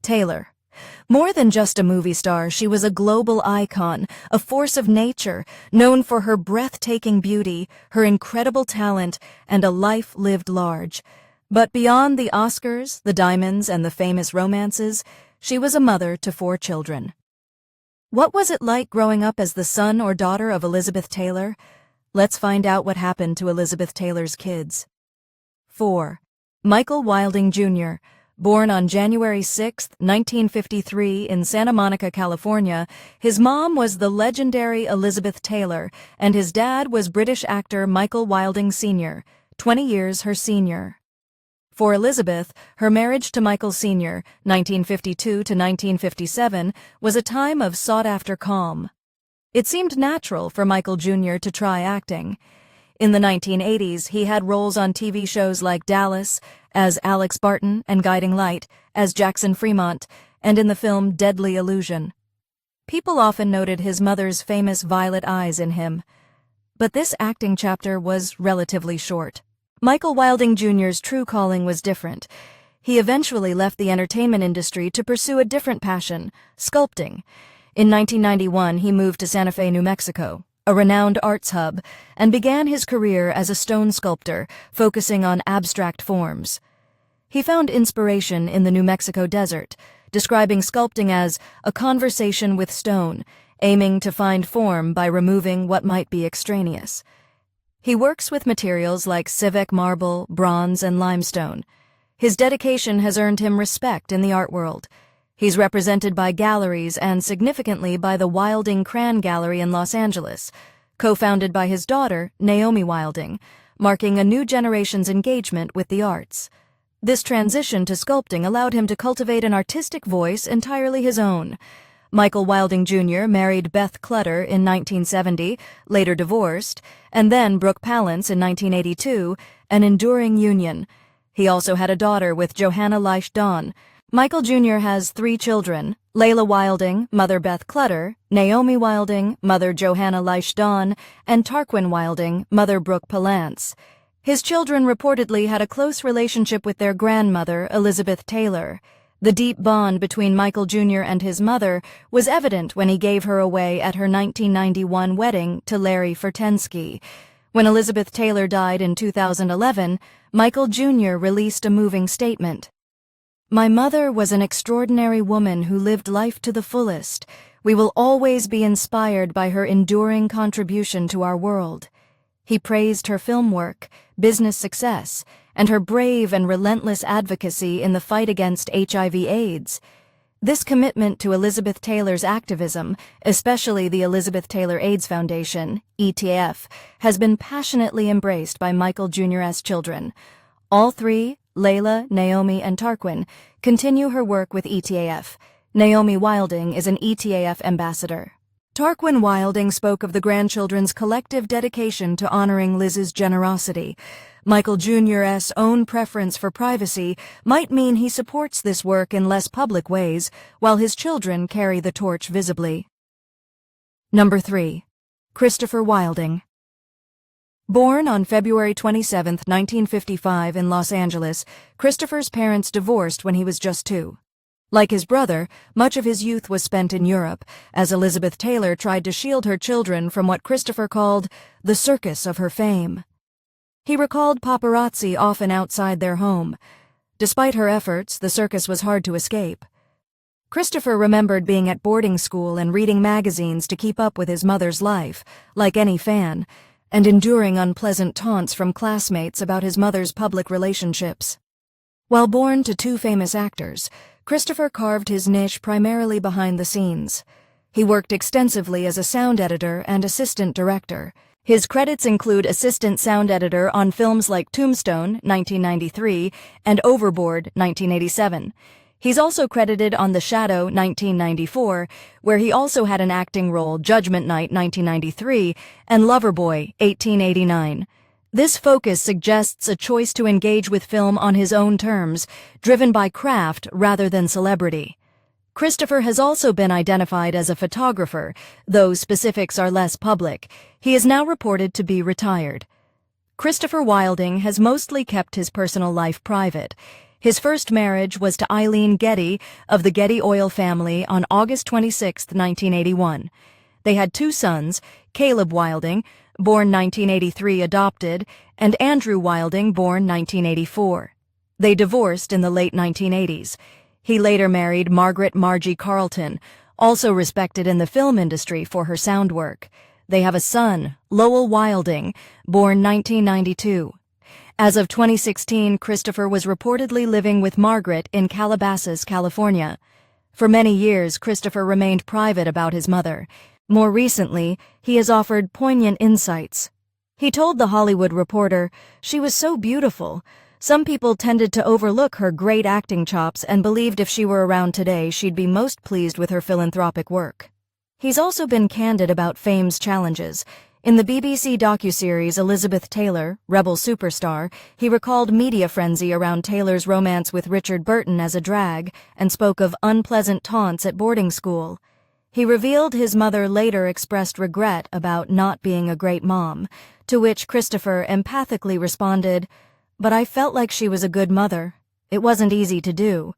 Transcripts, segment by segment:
Taylor. More than just a movie star, she was a global icon, a force of nature, known for her breathtaking beauty, her incredible talent, and a life lived large. But beyond the Oscars, the diamonds, and the famous romances, she was a mother to 4 children. What was it like growing up as the son or daughter of Elizabeth Taylor? Let's find out what happened to Elizabeth Taylor's kids. 4. Michael Wilding Jr. Born on January 6, 1953 in Santa Monica, California, his mom was the legendary Elizabeth Taylor, and his dad was British actor Michael Wilding Sr., 20 years her senior. For Elizabeth, her marriage to Michael Sr., 1952 to 1957, was a time of sought-after calm. It seemed natural for Michael Jr. to try acting. In the 1980s, he had roles on TV shows like Dallas, as Alex Barton, and Guiding Light, as Jackson Fremont, and in the film Deadly Illusion. People often noted his mother's famous violet eyes in him. But this acting chapter was relatively short. Michael Wilding Jr.'s true calling was different. He eventually left the entertainment industry to pursue a different passion, sculpting. In 1991, he moved to Santa Fe, New Mexico, a renowned arts hub, and began his career as a stone sculptor, focusing on abstract forms. He found inspiration in the New Mexico desert, describing sculpting as a conversation with stone, aiming to find form by removing what might be extraneous. He works with materials like civic marble, bronze, and limestone. His dedication has earned him respect in the art world. He's represented by galleries and significantly by the Wilding Cran Gallery in Los Angeles, co-founded by his daughter, Naomi Wilding, marking a new generation's engagement with the arts. This transition to sculpting allowed him to cultivate an artistic voice entirely his own. Michael Wilding Jr. married Beth Clutter in 1970, later divorced, and then Brooke Palance in 1982, an enduring union. He also had a daughter with Johanna Leish Dawn. Michael Jr. has 3 children: Layla Wilding, mother Beth Clutter, Naomi Wilding, mother Johanna Leish Dawn, and Tarquin Wilding, mother Brooke Palance. His children reportedly had a close relationship with their grandmother, Elizabeth Taylor. The deep bond between Michael Jr. and his mother was evident when he gave her away at her 1991 wedding to Larry Fertensky. When Elizabeth Taylor died in 2011, Michael Jr. released a moving statement. "My mother was an extraordinary woman who lived life to the fullest. We will always be inspired by her enduring contribution to our world." He praised her film work, business success, and her brave and relentless advocacy in the fight against HIV/AIDS. This commitment to Elizabeth Taylor's activism, especially the Elizabeth Taylor AIDS Foundation, ETF, has been passionately embraced by Michael Jr.'s children. All 3, Layla, Naomi, and Tarquin, continue her work with ETF. Naomi Wilding is an ETF ambassador. Tarquin Wilding spoke of the grandchildren's collective dedication to honoring Liz's generosity. Michael Jr.'s own preference for privacy might mean he supports this work in less public ways, while his children carry the torch visibly. Number 3. Christopher Wilding. Born on February 27, 1955 in Los Angeles, Christopher's parents divorced when he was just 2. Like his brother, much of his youth was spent in Europe, as Elizabeth Taylor tried to shield her children from what Christopher called the circus of her fame. He recalled paparazzi often outside their home. Despite her efforts, the circus was hard to escape. Christopher remembered being at boarding school and reading magazines to keep up with his mother's life, like any fan, and enduring unpleasant taunts from classmates about his mother's public relationships. While born to 2 famous actors, Christopher carved his niche primarily behind the scenes. He worked extensively as a sound editor and assistant director. His credits include assistant sound editor on films like Tombstone, 1993, and Overboard, 1987. He's also credited on The Shadow, 1994, where he also had an acting role, Judgment Night, 1993, and Loverboy, 1889. This focus suggests a choice to engage with film on his own terms, driven by craft rather than celebrity. Christopher has also been identified as a photographer, though specifics are less public. He is now reported to be retired. Christopher Wilding has mostly kept his personal life private. His first marriage was to Eileen Getty of the Getty oil family on August 26, 1981. They had 2 sons, Caleb Wilding, born 1983 adopted, and Andrew Wilding, born 1984. They divorced in the late 1980s. He later married Margaret Margie Carlton, also respected in the film industry for her sound work. They have a son, Lowell Wilding, born 1992. As of 2016, Christopher was reportedly living with Margaret in Calabasas, California. For many years, Christopher remained private about his mother. More recently, he has offered poignant insights. He told The Hollywood Reporter, "She was so beautiful. Some people tended to overlook her great acting chops and believed if she were around today, she'd be most pleased with her philanthropic work." He's also been candid about fame's challenges. In the BBC docuseries Elizabeth Taylor, Rebel Superstar, he recalled media frenzy around Taylor's romance with Richard Burton as a drag and spoke of unpleasant taunts at boarding school. He revealed his mother later expressed regret about not being a great mom, to which Christopher empathically responded, "But I felt like she was a good mother. It wasn't easy to do."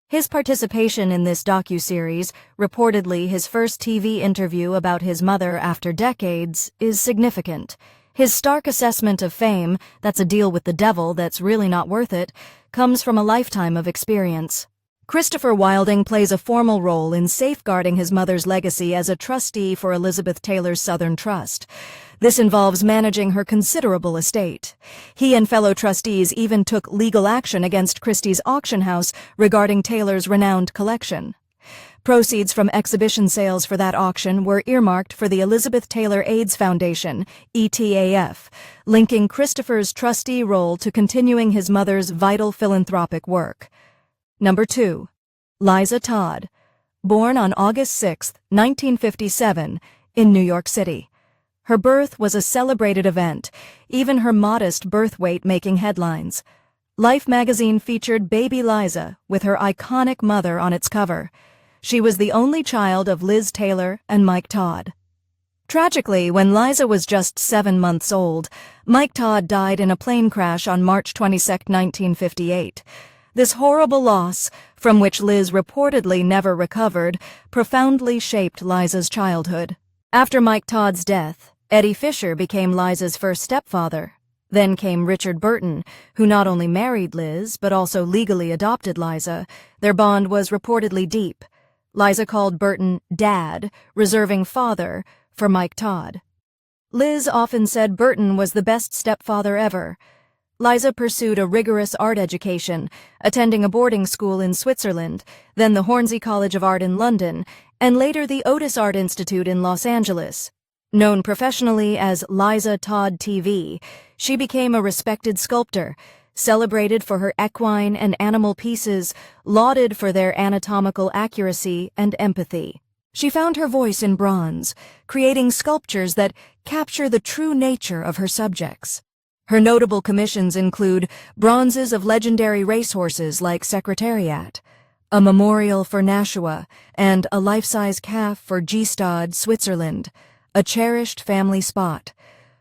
His participation in this docuseries, reportedly his first TV interview about his mother after decades, is significant. His stark assessment of fame, that's a deal with the devil that's really not worth it, comes from a lifetime of experience. Christopher Wilding plays a formal role in safeguarding his mother's legacy as a trustee for Elizabeth Taylor's Southern Trust. This involves managing her considerable estate. He and fellow trustees even took legal action against Christie's auction house regarding Taylor's renowned collection. Proceeds from exhibition sales for that auction were earmarked for the Elizabeth Taylor AIDS Foundation, ETAF, linking Christopher's trustee role to continuing his mother's vital philanthropic work. Number 2. Liza Todd, born on August 6, 1957, in New York City. Her birth was a celebrated event, even her modest birth weight making headlines. Life magazine featured baby Liza with her iconic mother on its cover. She was the only child of Liz Taylor and Mike Todd. Tragically, when Liza was just 7 months old, Mike Todd died in a plane crash on March 22, 1958. This horrible loss, from which Liz reportedly never recovered, profoundly shaped Liza's childhood. After Mike Todd's death, Eddie Fisher became Liza's first stepfather. Then came Richard Burton, who not only married Liz, but also legally adopted Liza. Their bond was reportedly deep. Liza called Burton Dad, reserving father for Mike Todd. Liz often said Burton was the best stepfather ever. Liza pursued a rigorous art education, attending a boarding school in Switzerland, then the Hornsey College of Art in London, and later the Otis Art Institute in Los Angeles. Known professionally as Liza Todd TV, she became a respected sculptor, celebrated for her equine and animal pieces, lauded for their anatomical accuracy and empathy. She found her voice in bronze, creating sculptures that capture the true nature of her subjects. Her notable commissions include bronzes of legendary racehorses like Secretariat, a memorial for Nashua, and a life-size calf for Gstaad, Switzerland, a cherished family spot.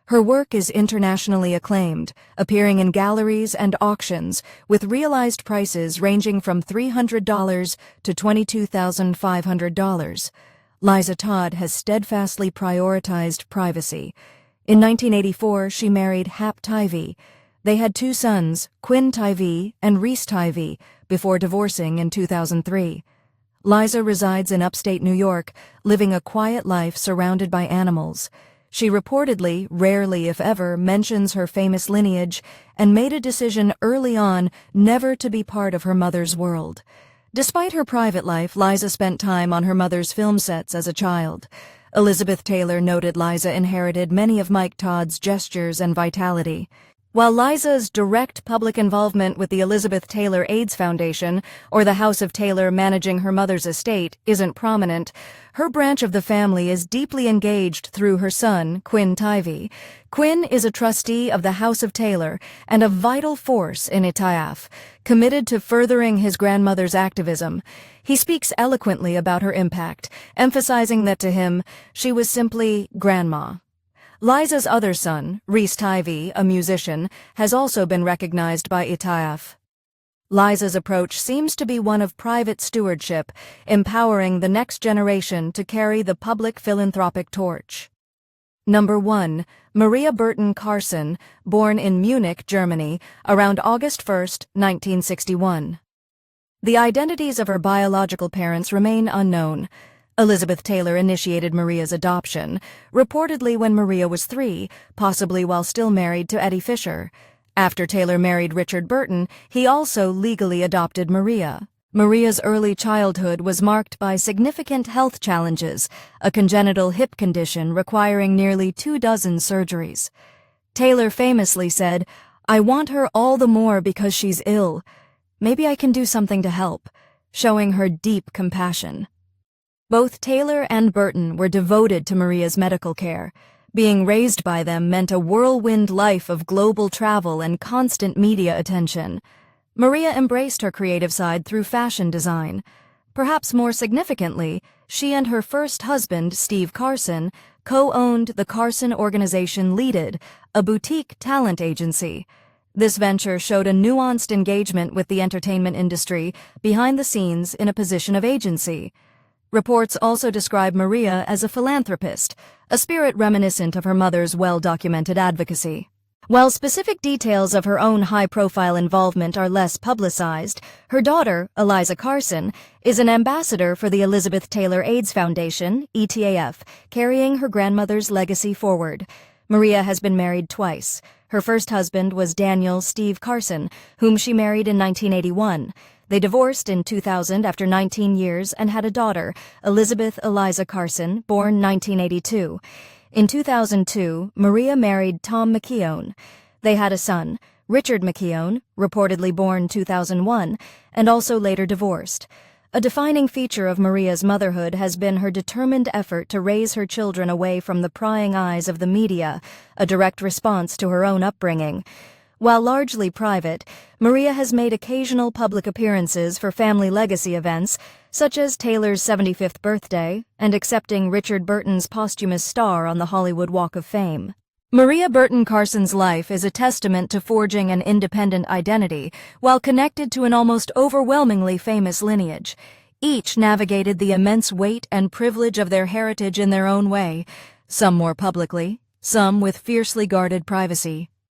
Her work is internationally acclaimed, appearing in galleries and auctions, with realized prices ranging from $300 to $22,500. Liza Todd has steadfastly prioritized privacy. In 1984, she married Hap Tivey. They had 2 sons, Quinn Tivey and Reese Tivey, before divorcing in 2003. Liza resides in upstate New York, living a quiet life surrounded by animals. She reportedly, rarely if ever, mentions her famous lineage and made a decision early on never to be part of her mother's world. Despite her private life, Liza spent time on her mother's film sets as a child. Elizabeth Taylor noted Liza inherited many of Mike Todd's gestures and vitality. While Liza's direct public involvement with the Elizabeth Taylor AIDS Foundation, or the House of Taylor managing her mother's estate, isn't prominent, her branch of the family is deeply engaged through her son, Quinn Tivey. Quinn is a trustee of the House of Taylor and a vital force in ITAF, committed to furthering his grandmother's activism. He speaks eloquently about her impact, emphasizing that to him, she was simply Grandma. Liza's other son, Reese Tivey, a musician, has also been recognized by ITAF. Liza's approach seems to be one of private stewardship, empowering the next generation to carry the public philanthropic torch. Number 1. Maria Burton Carson, born in Munich, Germany, around August 1, 1961. The identities of her biological parents remain unknown. Elizabeth Taylor initiated Maria's adoption, reportedly when Maria was 3, possibly while still married to Eddie Fisher. After Taylor married Richard Burton, he also legally adopted Maria. Maria's early childhood was marked by significant health challenges, a congenital hip condition requiring nearly 24 surgeries. Taylor famously said, "I want her all the more because she's ill. Maybe I can do something to help," showing her deep compassion. Both Taylor and Burton were devoted to Maria's medical care. Being raised by them meant a whirlwind life of global travel and constant media attention. Maria embraced her creative side through fashion design. Perhaps more significantly, she and her first husband, Steve Carson, co-owned the Carson Organization Leaded, a boutique talent agency. This venture showed a nuanced engagement with the entertainment industry behind the scenes in a position of agency. Reports also describe Maria as a philanthropist, a spirit reminiscent of her mother's well-documented advocacy. While specific details of her own high-profile involvement are less publicized, her daughter, Liza Carson, is an ambassador for the Elizabeth Taylor AIDS Foundation, ETAF, carrying her grandmother's legacy forward. Maria has been married twice. Her first husband was Daniel Steve Carson, whom she married in 1981. They divorced in 2000 after 19 years and had a daughter, Elizabeth Eliza Carson, born 1982. In 2002, Maria married Tom McKeown. They had a son, Richard McKeown, reportedly born 2001, and also later divorced. A defining feature of Maria's motherhood has been her determined effort to raise her children away from the prying eyes of the media, a direct response to her own upbringing. While largely private, Maria has made occasional public appearances for family legacy events, such as Taylor's 75th birthday and accepting Richard Burton's posthumous star on the Hollywood Walk of Fame. Maria Burton Carson's life is a testament to forging an independent identity while connected to an almost overwhelmingly famous lineage. Each navigated the immense weight and privilege of their heritage in their own way, some more publicly, some with fiercely guarded privacy.